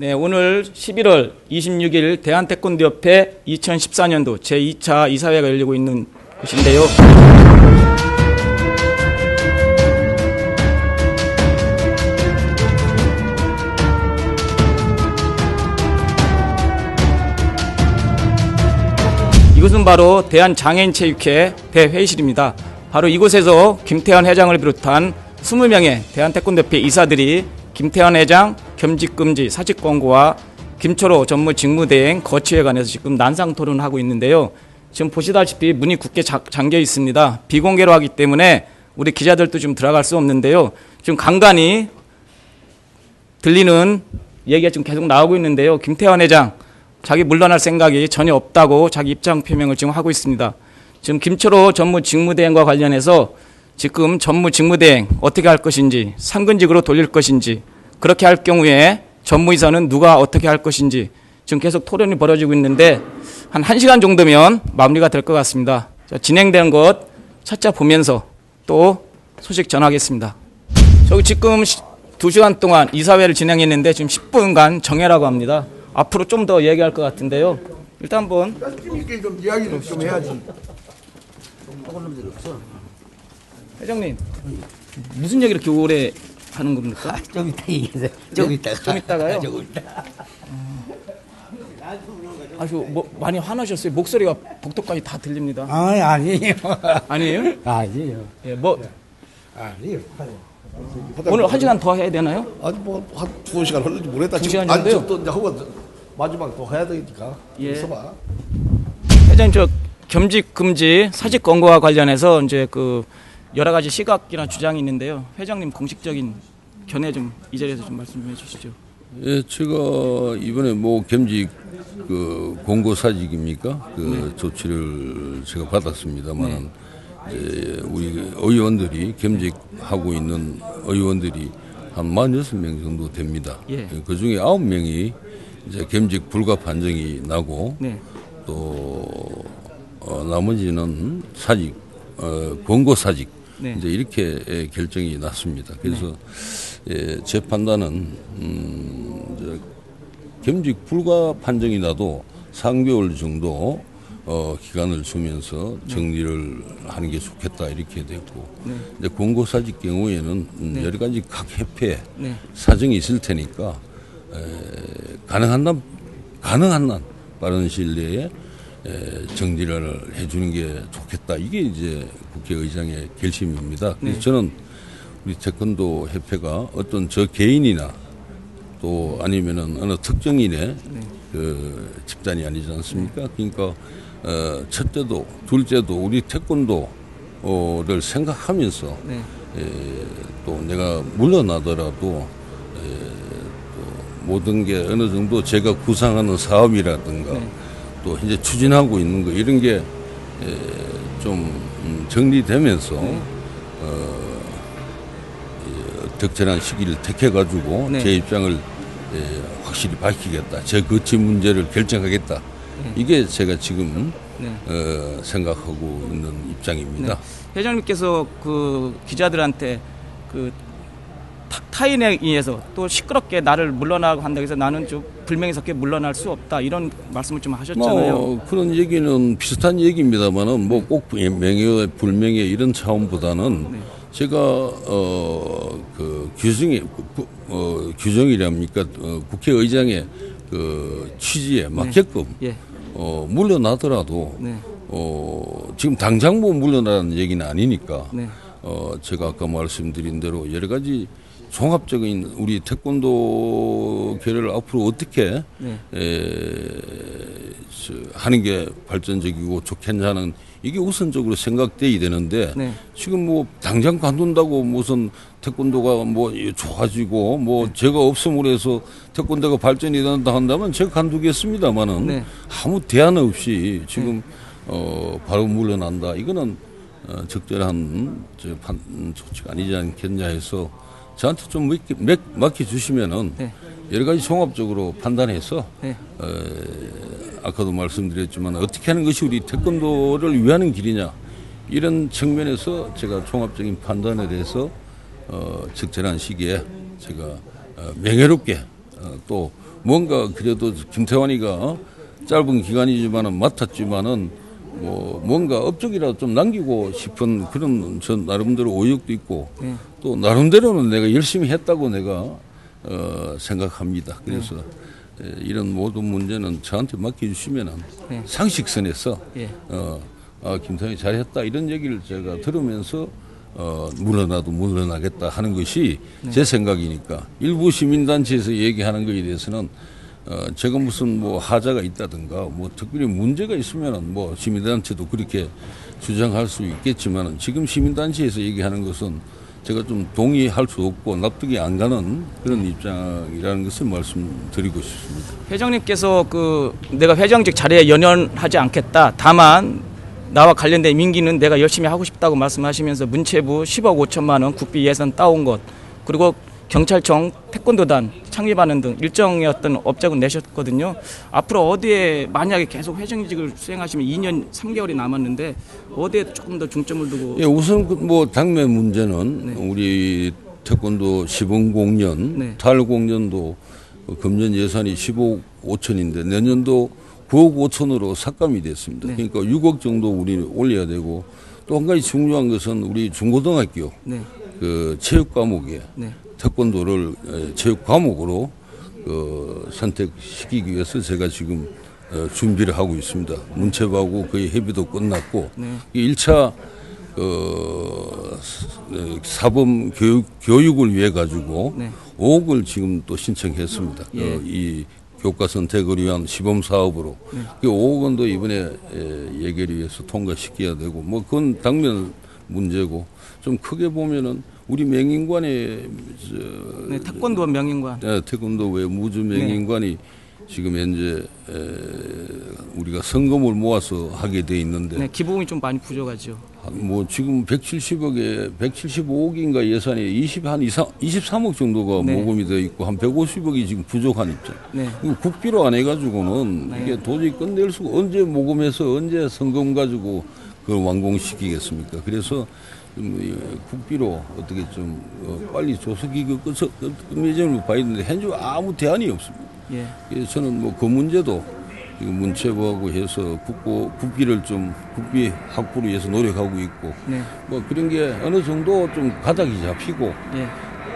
네, 오늘 11월 26일 대한태권도협회 2014년도 제2차 이사회가 열리고 있는 곳인데요. 이곳은 바로 대한장애인체육회 대회의실입니다. 바로 이곳에서 김태환 회장을 비롯한 20명의 대한태권도협회 이사들이 김태환 회장 겸직금지 사직권고와 김초로 전무직무대행 거취에 관해서 지금 난상 토론을 하고 있는데요. 지금 보시다시피 문이 굳게 잠겨 있습니다. 비공개로 하기 때문에 우리 기자들도 좀 들어갈 수 없는데요. 지금 간간히 들리는 얘기가 지금 계속 나오고 있는데요. 김태환 회장 자기 물러날 생각이 전혀 없다고 자기 입장 표명을 지금 하고 있습니다. 지금 김초로 전무직무대행과 관련해서 지금 전무직무대행 어떻게 할 것인지, 상근직으로 돌릴 것인지, 그렇게 할 경우에 전무이사는 누가 어떻게 할 것인지 지금 계속 토론이 벌어지고 있는데 한 1시간 정도면 마무리가 될 것 같습니다. 자, 진행되는 것 차차 보면서 또 소식 전하겠습니다. 저기 지금 2시간 동안 이사회를 진행했는데 지금 10분간 정회라고 합니다. 앞으로 좀 더 얘기할 것 같은데요. 일단 한번 이렇게 좀 이야기를 좀 해야지. 회장님, 무슨 얘기 이렇게 오래 하는 겁니까? 좀 이따 얘기하세요. 좀 이따가. 좀 이따가요? 조금 이따. 아주 많이 화나셨어요. 목소리가 복도까지 다 들립니다. 아니에요. 아니에요? 아니에요. 예, 아니에요. 오늘 1시간 더 해야 되나요? 아니 뭐한 2시간 흘는지 모르겠다. 2시간 아니 정도요? 또 이제 하고 마지막 또 해야 되니까. 예. 있어봐. 회장님, 저 겸직 금지 사직 권고와 관련해서 이제 그 여러 가지 시각이나 주장이 있는데요. 회장님 공식적인 견해 좀 이 자리에서 좀 말씀 좀 해주시죠. 예, 제가 이번에 뭐 겸직 그 공고 사직입니까? 그 조치를 제가 받았습니다만, 이제 우리 의원들이 겸직하고 있는 의원들이 한 46명 정도 됩니다. 예. 그 중에 9명이 이제 겸직 불가 판정이 나고, 네. 또 나머지는 사직, 권고 사직. 네. 이제 이렇게 결정이 났습니다. 그래서 제 판단은 이제 겸직 불가 판정이 나도 3개월 정도 기간을 주면서 정리를 하는 게 좋겠다 이렇게 됐고, 이제 권고 사직 경우에는 여러 가지 각 협회 사정이 있을 테니까 가능한 한 빠른 시일 내에 정리를 해주는 게 좋겠다. 이게 이제 국회의장의 결심입니다. 그래서 저는 우리 태권도 협회가 어떤 저 개인이나 또 아니면은 어느 특정인의 그 집단이 아니지 않습니까? 그러니까 첫째도 둘째도 우리 태권도를 생각하면서 또 내가 물러나더라도 또 모든 게 어느 정도 제가 구상하는 사업이라든가 또 현재 추진하고 있는 거 이런 게 좀 정리되면서 적절한 시기를 택해가지고 제 입장을 확실히 밝히겠다. 제 거치 문제를 결정하겠다. 이게 제가 지금 생각하고 있는 입장입니다. 회장님께서 그 기자들한테 그 타인에 의해서 또 시끄럽게 나를 물러나고 한다고 해서 나는 좀 불명예 섞여 물러날 수 없다 이런 말씀을 좀 하셨잖아요. 그런 얘기는 비슷한 얘기입니다만은 뭐 꼭 명예 불명예 이런 차원보다는 제가 그 규정이랍니까 국회의장의 그 취지에 맞게끔 물러나더라도 지금 당장 뭐 물러나라는 얘기는 아니니까 제가 아까 말씀드린 대로 여러 가지 종합적인 우리 태권도계를 앞으로 어떻게 하는 게 발전적이고 좋겠냐는 이게 우선적으로 생각돼야 되는데 지금 뭐 당장 관둔다고 무슨 태권도가 뭐 좋아지고 뭐 제가 없음으로 해서 태권도가 발전이 된다 한다면 제가 관두겠습니다만은 아무 대안 없이 지금 바로 물러난다 이거는 적절한 조치가 아니지 않겠냐 해서 저한테 좀 맡겨주시면은 여러 가지 종합적으로 판단해서 아까도 말씀드렸지만 어떻게 하는 것이 우리 태권도를 위하는 길이냐 이런 측면에서 제가 종합적인 판단에 대해서 적절한 시기에 제가 명예롭게 또 뭔가 그래도 김태환이가 짧은 기간이지만은 맡았지만은 뭐 뭔가 업적이라도 좀 남기고 싶은 그런 저 나름대로 의욕도 있고 또 나름대로는 내가 열심히 했다고 내가 생각합니다. 그래서 이런 모든 문제는 저한테 맡겨주시면은 상식선에서 김태환이 잘했다 이런 얘기를 제가 들으면서 물러나도 물러나겠다 하는 것이 제 생각이니까 일부 시민단체에서 얘기하는 것에 대해서는 제가 무슨 뭐 하자가 있다든가 뭐 특별히 문제가 있으면은 뭐 시민단체도 그렇게 주장할 수 있겠지만은 지금 시민단체에서 얘기하는 것은 제가 좀 동의할 수 없고 납득이 안 가는 그런 입장이라는 것을 말씀드리고 싶습니다. 회장님께서 내가 회장직 자리에 연연하지 않겠다. 다만 나와 관련된 민기는 내가 열심히 하고 싶다고 말씀하시면서 문체부 10억 5천만 원 국비 예산 따온 것 그리고 경찰청 태권도단 창립하는 등 일정의 어떤 업적은 내셨거든요. 앞으로 어디에 만약에 계속 회장직을 수행하시면 2년 3개월이 남았는데 어디에 조금 더 중점을 두고 우선 뭐 당면 문제는 우리 태권도 시범공연 달공연도 금년 예산이 15억 5천인데 내년도 9억 5천으로 삭감이 됐습니다. 그러니까 6억 정도 우리 올려야 되고 또 한 가지 중요한 것은 우리 중고등학교 그 체육 과목에 태권도를 체육 과목으로 선택시키기 위해서 제가 지금 준비를 하고 있습니다. 문체부하고 거의 협의도 끝났고 1차 사범 교육을 위해 가지고 5억을 지금 또 신청했습니다. 이 교과 선택을 위한 시범 사업으로 5억 원도 이번에 예결위에서 통과시켜야 되고 뭐 그건 당면 문제고 좀 크게 보면은 우리 명인관에 태권도 명인관 태권도 외 무주 명인관이 지금 현재 우리가 성금을 모아서 하게 돼 있는데 기부금이 좀 많이 부족하죠. 뭐 지금 170억에 175억인가 예산에 23억 정도가 모금이 되어 있고 한 150억이 지금 부족한 입장. 이거 국비로 안 해가지고는 이게 도저히 끝낼 수가 언제 모금해서 언제 성금 가지고 그걸 완공시키겠습니까? 그래서 국비로 어떻게 좀 빨리 조속히 끝맺음을 봐야 되는데 현재 아무 대안이 없습니다. 그래서 저는 뭐 그 문제도 지금 문체부하고 해서 국비를 좀 국비 확보를 위해서 노력하고 있고 뭐 그런 게 어느 정도 좀 가닥이 잡히고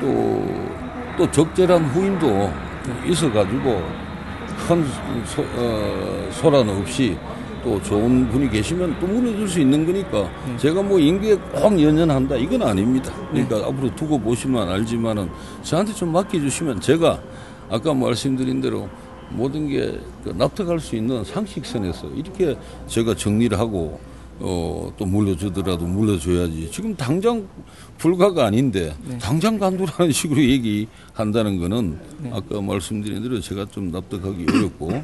또 적절한 후임도 있어가지고 큰 소란 없이 또 좋은 분이 계시면 또 물어줄 수 있는 거니까 제가 뭐 임기에 꼭 연연한다 이건 아닙니다. 그러니까 앞으로 두고 보시면 알지만은 저한테 좀 맡겨주시면 제가 아까 말씀드린 대로 모든 게 납득할 수 있는 상식선에서 이렇게 제가 정리를 하고 또 물려주더라도 물려줘야지. 지금 당장 불가가 아닌데 당장 간두라는 식으로 얘기한다는 거는 아까 말씀드린 대로 제가 좀 납득하기 어렵고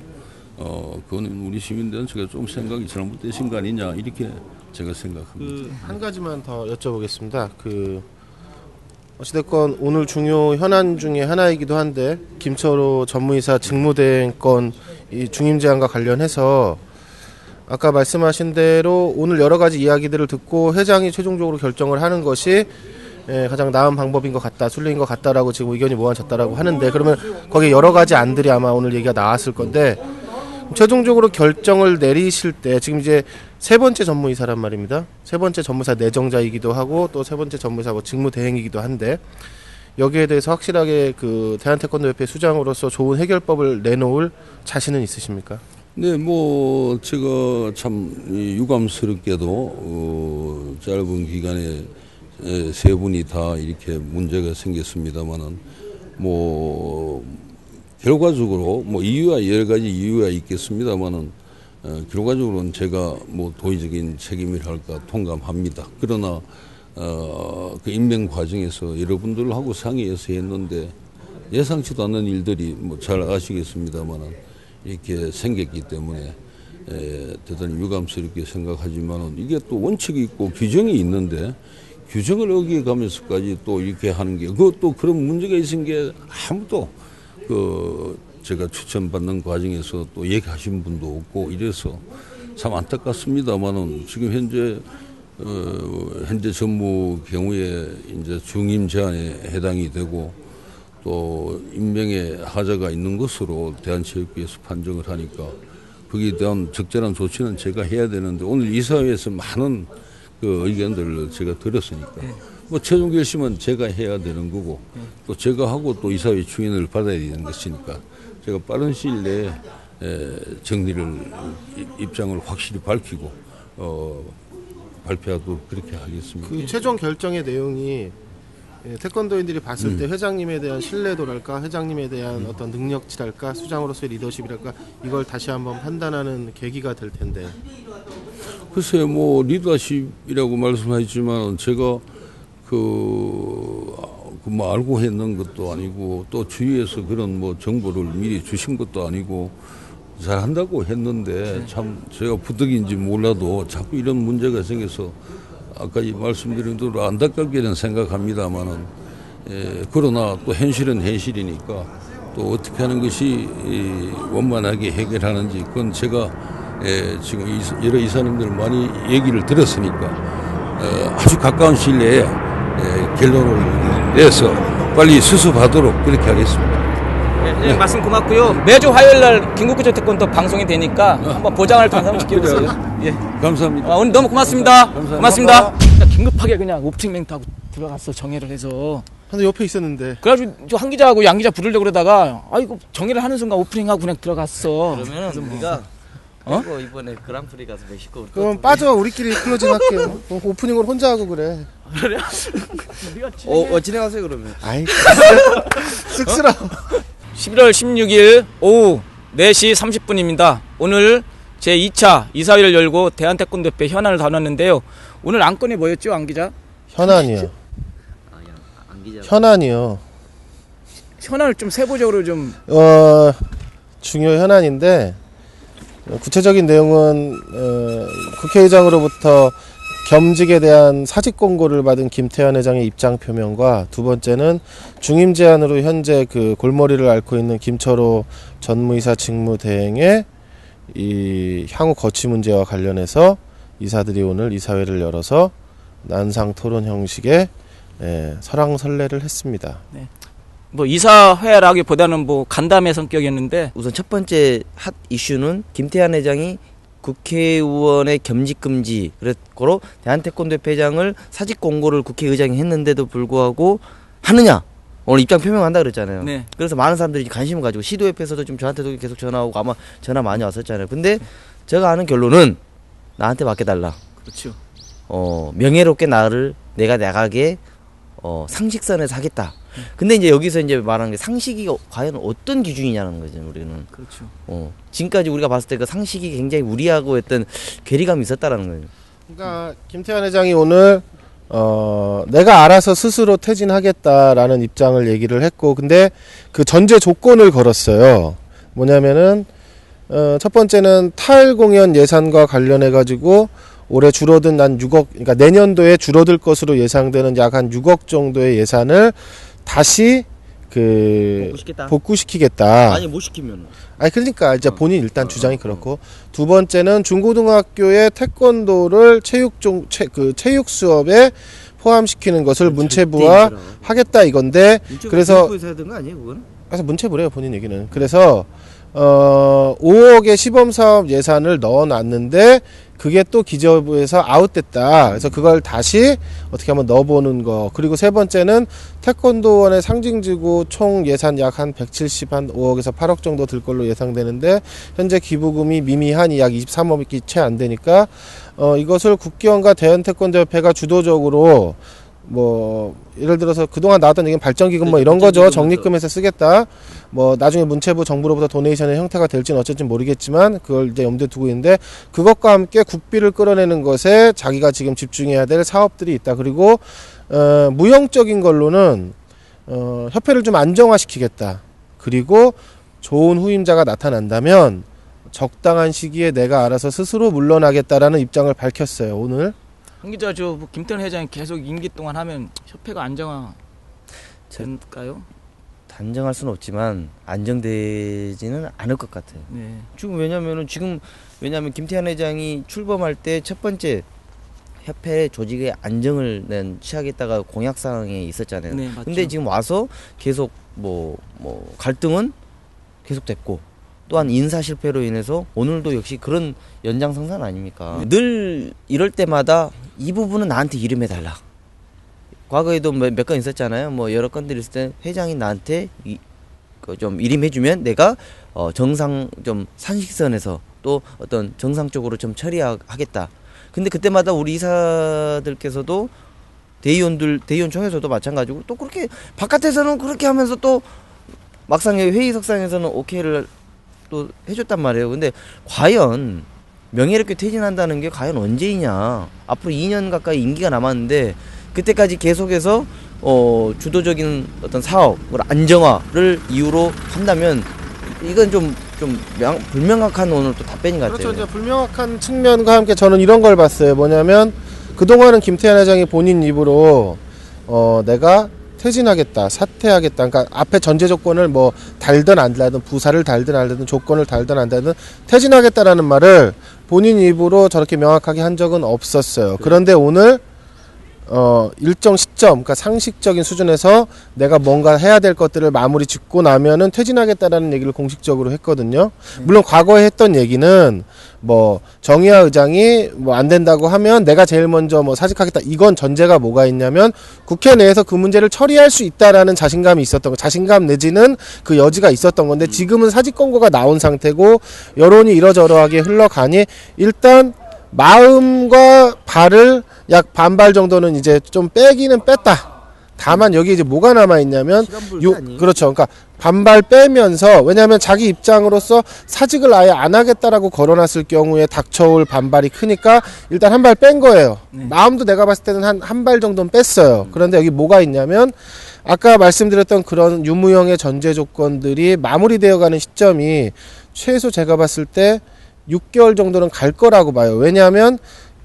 그거는 우리 시민단체가 좀 생각이 잘못되신 거 아니냐 이렇게 제가 생각합니다. 한 가지만 더 여쭤보겠습니다. 어찌됐건 오늘 중요 현안 중에 하나이기도 한데 김철호 전무이사 직무대행 건 이 중임 제안과 관련해서 아까 말씀하신 대로 오늘 여러 가지 이야기들을 듣고 회장이 최종적으로 결정을 하는 것이 가장 나은 방법인 것 같다, 순리인 것 같다라고 지금 의견이 모아졌다라고 하는데 그러면 거기에 여러 가지 안들이 아마 오늘 얘기가 나왔을 건데 최종적으로 결정을 내리실 때 지금 이제 세 번째 전무이사란 말입니다. 세 번째 전무이사 내정자이기도 하고 또 세 번째 전무이사 뭐 직무대행이기도 한데 여기에 대해서 확실하게 대한태권도협회 수장으로서 좋은 해결법을 내놓을 자신은 있으십니까? 네, 뭐 제가 참 유감스럽게도 짧은 기간에 세 분이 다 이렇게 문제가 생겼습니다만은 뭐 결과적으로 뭐 이유와 여러 가지 이유가 있겠습니다만은 결과적으로는 제가 뭐 도의적인 책임을 할까 통감합니다. 그러나 그 임명 과정에서 여러분들하고 상의해서 했는데 예상치도 않는 일들이 뭐 잘 아시겠습니다만은 이렇게 생겼기 때문에 대단히 유감스럽게 생각하지만은 이게 또 원칙이 있고 규정이 있는데 규정을 어겨가면서까지 또 이렇게 하는 게 그것도 그런 문제가 있은 게 아무도 제가 추천받는 과정에서 또 얘기하신 분도 없고 이래서 참 안타깝습니다만은 지금 현재 전무 경우에 이제 중임 제안에 해당이 되고 또 임명에 하자가 있는 것으로 대한체육회에서 판정을 하니까 거기에 대한 적절한 조치는 제가 해야 되는데 오늘 이사회에서 많은 그 의견들을 제가 들었으니까 뭐 최종 결심은 제가 해야 되는 거고 또 제가 하고 또 이사회 추인을 받아야 되는 것이니까 제가 빠른 시일 내에 정리를 입장을 확실히 밝히고 발표하도록 그렇게 하겠습니다. 그 최종 결정의 내용이 태권도인들이 봤을 때 회장님에 대한 신뢰도랄까, 회장님에 대한 어떤 능력치랄까, 수장으로서의 리더십이랄까, 이걸 다시 한번 판단하는 계기가 될 텐데. 글쎄 뭐 리더십이라고 말씀하셨지만 제가 뭐 알고 했는 것도 아니고 또 주위에서 그런 뭐 정보를 미리 주신 것도 아니고 잘한다고 했는데 참 제가 부득인지 몰라도 자꾸 이런 문제가 생겨서 아까 말씀드린 대로 안타깝게는 생각합니다만은 그러나 또 현실은 현실이니까 또 어떻게 하는 것이 원만하게 해결하는지 그건 제가 지금 여러 이사님들 많이 얘기를 들었으니까 아주 가까운 시일 내에 결론을 내서 빨리 수습하도록 그렇게 하겠습니다. 네, 말씀 고맙고요. 매주 화요일날 김국구조 태권도 방송이 되니까 한번 보장할 때 한번 지켜보세요. 예, 감사합니다. 오늘 너무 고맙습니다. 고맙습니다. 긴급하게 그냥 오프닝 멘트하고 들어갔어, 정회를 해서. 근데 옆에 있었는데. 그래가지고 저 한 기자하고 양 기자 부르려고 그러다가 이거 정회를 하는 순간 오프닝하고 그냥 들어갔어. 그러면 우리가 이번에 그랑프리 가서 멕시코 그럼 빠져, 우리끼리 클로징 할게요. 오프닝을 혼자 하고 그래. 진행하세요 그러면. 아이 쑥스러워. 11월 16일 오후 4시 30분입니다. 오늘 제2차 이사회를 열고 대한태권도협회 현안을 다뤘는데요. 오늘 안건이 뭐였죠, 안 기자? 현안이요. 안 기자. 현안이요. 현안을 좀 세부적으로 좀. 중요 현안인데 구체적인 내용은 국회의장으로부터 겸직에 대한 사직 공고를 받은 김태현 회장의 입장 표명과 두 번째는 중임 제안으로 현재 그 골머리를 앓고 있는 김철호 전무이사 직무대행의 이 향후 거취 문제와 관련해서 이사들이 오늘 이사회를 열어서 난상 토론 형식의 설왕설래를 했습니다. 네. 뭐 이사회라기보다는 뭐 간담회 성격이었는데 우선 첫 번째 핫 이슈는 김태한 회장이 국회의원의 겸직 금지 그랬고 대한태권도협회 회장을 사직 공고를 국회의장이 했는데도 불구하고 하느냐 오늘 입장 표명한다 그랬잖아요. 네. 그래서 많은 사람들이 관심을 가지고 시도협회에서도 좀 저한테도 계속 전화 오고 아마 전화 많이 왔었잖아요. 근데 제가 아는 결론은 나한테 맡겨달라. 그렇죠. 명예롭게 내가 나가게 상식선에서 하겠다. 근데 이제 여기서 이제 말하는 게 상식이 과연 어떤 기준이냐는 거죠, 우리는. 그렇죠. 지금까지 우리가 봤을 때 그 상식이 굉장히 무리하고 했던 괴리감이 있었다라는 거예요. 그러니까 김태환 회장이 오늘 내가 알아서 스스로 퇴진하겠다라는 입장을 얘기를 했고, 근데 그 전제 조건을 걸었어요. 뭐냐면은 첫 번째는 타일 공연 예산과 관련해 가지고 올해 줄어든 한 6억, 그러니까 내년도에 줄어들 것으로 예상되는 약 한 6억 정도의 예산을 다시 복구시키겠다. 아니 못 시키면. 아니 그러니까 이제 본인 일단 주장이 그렇고, 두 번째는 중고등학교의 태권도를 체육 수업에 포함시키는 것을 문체부와 하겠다 이건데, 그래서 그래서 문체부래요 본인 얘기는. 그래서 5억의 시범사업 예산을 넣어놨는데 그게 또 기재부에서 아웃됐다. 그래서 그걸 다시 어떻게 한번 넣어보는 거. 그리고 세 번째는 태권도원의 상징지구 총 예산 약 한 175억에서 8억 정도 들 걸로 예상되는데 현재 기부금이 미미한 약 23억이 채 안 되니까 이것을 국기원과 대한태권도협회가 주도적으로 뭐 예를 들어서 그동안 나왔던 얘기는 발전기금 뭐 이런 거죠. 적립금에서 쓰겠다. 뭐 나중에 문체부 정부로부터 도네이션의 형태가 될지는 어쩔지 모르겠지만 그걸 이제 염두에 두고 있는데, 그것과 함께 국비를 끌어내는 것에 자기가 지금 집중해야 될 사업들이 있다. 그리고 무형적인 걸로는 협회를 좀 안정화시키겠다. 그리고 좋은 후임자가 나타난다면 적당한 시기에 내가 알아서 스스로 물러나겠다라는 입장을 밝혔어요. 오늘. 한 기자, 김태현 회장이 계속 임기 동안 하면 협회가 안정화 될까요? 단정할 수는 없지만 안정되지는 않을 것 같아요. 네. 왜냐면 김태한 회장이 출범할 때 첫 번째 협회 조직의 안정을 취하겠다가 공약사항에 있었잖아요. 네, 맞죠. 근데 지금 와서 계속 뭐 갈등은 계속됐고 또한 인사 실패로 인해서 오늘도 역시 그런 연장선상 아닙니까? 늘 이럴 때마다 이 부분은 나한테 이름해달라. 과거에도 몇 건 있었잖아요. 뭐 여러 건들 있을 때 회장이 나한테 좀 이름해주면 내가 정상 좀 상식선에서 또 어떤 정상적으로 좀 처리하겠다. 근데 그때마다 우리 이사들께서도 대의원총회에서도 마찬가지고 또 그렇게 바깥에서는 그렇게 하면서 또 막상 회의석상에서는 오케이를 또 해줬단 말이에요. 근데 과연 명예롭게 퇴진한다는 게 과연 언제이냐? 앞으로 2년 가까이 임기가 남았는데 그때까지 계속해서 주도적인 어떤 사업을 안정화를 이유로 한다면 이건 좀 불명확한 오늘 또 답변인 것 같아요. 그렇죠. 이제 불명확한 측면과 함께 저는 이런 걸 봤어요. 뭐냐면 그동안은 김태환 회장이 본인 입으로 내가 퇴진하겠다, 사퇴하겠다. 그러니까 앞에 전제 조건을 뭐 달든 안 달든 부사를 달든 안 달든 조건을 달든 안 달든 퇴진하겠다라는 말을 본인 입으로 저렇게 명확하게 한 적은 없었어요. 그런데 오늘 일정 시점, 그러니까 상식적인 수준에서 내가 뭔가 해야 될 것들을 마무리 짓고 나면은 퇴진하겠다라는 얘기를 공식적으로 했거든요. 물론 과거에 했던 얘기는 뭐 정의화 의장이 뭐 안 된다고 하면 내가 제일 먼저 뭐 사직하겠다. 이건 전제가 뭐가 있냐면 국회 내에서 그 문제를 처리할 수 있다라는 자신감이 있었던 거, 자신감 내지는 그 여지가 있었던 건데 지금은 사직 권고가 나온 상태고 여론이 이러저러하게 흘러가니 일단 마음과 발을 약 반발 정도는 이제 좀 빼기는 뺐다. 다만 여기 이제 뭐가 남아 있냐면 그렇죠. 그러니까 반발 빼면서 왜냐하면 자기 입장으로서 사직을 아예 안 하겠다라고 걸어놨을 경우에 닥쳐올 반발이 크니까 일단 한 발 뺀 거예요. 마음도 내가 봤을 때는 한 발 정도는 뺐어요. 그런데 여기 뭐가 있냐면 아까 말씀드렸던 그런 유무형의 전제 조건들이 마무리되어가는 시점이 최소 제가 봤을 때 6개월 정도는 갈 거라고 봐요. 왜냐하면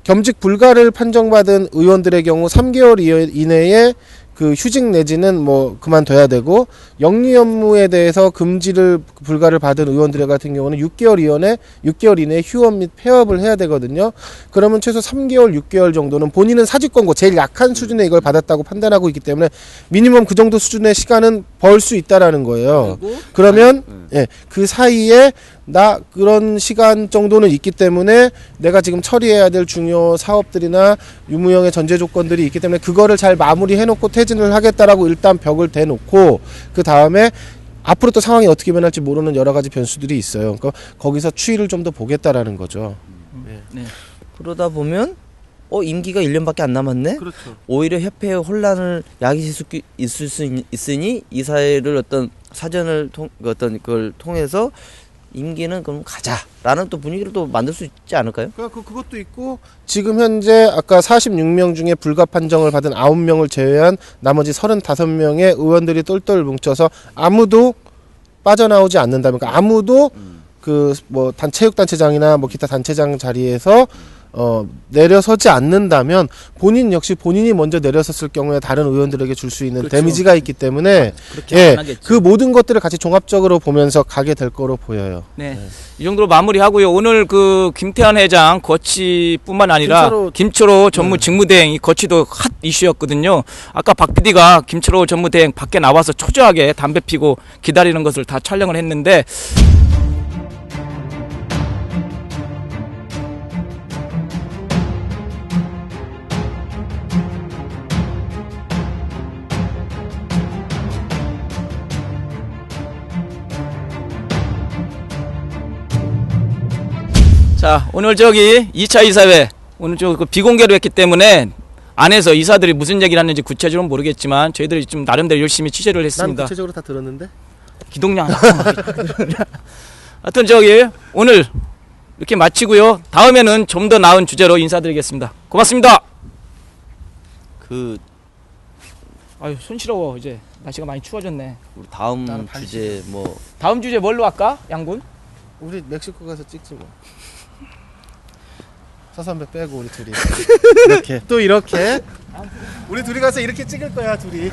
겸직 불가를 판정받은 의원들의 경우 3개월 이내에 그 휴직 내지는 뭐 그만둬야 되고 영리 업무에 대해서 금지를 불가를 받은 의원들 같은 경우는 6개월 이내에 휴업 및 폐업을 해야 되거든요. 그러면 최소 3개월, 6개월 정도는 본인은 사직 권고 제일 약한 수준에 이걸 받았다고 판단하고 있기 때문에 미니멈 그 정도 수준의 시간은 벌 수 있다라는 거예요. 그러면 예, 그 사이에 나 그런 시간 정도는 있기 때문에 내가 지금 처리해야 될 중요 사업들이나 유무형의 전제 조건들이 있기 때문에 그거를 잘 마무리해놓고 퇴진을 하겠다라고 일단 벽을 대놓고 그 다음에 앞으로 또 상황이 어떻게 변할지 모르는 여러 가지 변수들이 있어요. 그러니까 거기서 추이를 좀 더 보겠다라는 거죠. 네. 그러다 보면 임기가 1년밖에 안 남았네. 그렇죠. 오히려 협회의 혼란을 야기실 수 있으니 이 사회를 어떤 사전을 어떤 그걸 통해서 임기는 그럼 가자라는 또 분위기를 또 만들 수 있지 않을까요? 그것도 있고 지금 현재 아까 46명 중에 불가 판정을 받은 9명을 제외한 나머지 35명의 의원들이 똘똘 뭉쳐서 아무도 빠져나오지 않는다면 그러니까 아무도 그 뭐 체육단체장이나 뭐 기타 단체장 자리에서 내려서지 않는다면 본인 역시 본인이 먼저 내려섰을 경우에 다른 의원들에게 줄 수 있는 그렇죠. 데미지가 있기 때문에 예, 그 모든 것들을 같이 종합적으로 보면서 가게 될 거로 보여요. 네. 이 정도로 마무리하고요. 오늘 그 김태환 회장 거취뿐만 아니라 김철호 전무 직무대행 이 거취도 핫 이슈였거든요. 아까 박 PD가 김철호 전무대행 밖에 나와서 초조하게 담배 피고 기다리는 것을 다 촬영을 했는데 자, 오늘 저기 2차 이사회 오늘 저 그 비공개로 했기 때문에 안에서 이사들이 무슨 얘기를 하는지 구체적으로는 모르겠지만 저희들이 좀 나름대로 열심히 취재를 했습니다. 난 구체적으로 다 들었는데. 기동량. 하여튼 저기 오늘 이렇게 마치고요. 다음에는 좀 더 나은 주제로 인사드리겠습니다. 고맙습니다. 아유 손시러워 이제 날씨가 많이 추워졌네. 우리 다음 주제 뭐 다음 주제 뭘로 할까? 양군? 우리 멕시코 가서 찍지 뭐. 서선배 빼고 우리 둘이 이렇게 또 이렇게 우리 둘이 가서 이렇게 찍을 거야 둘이.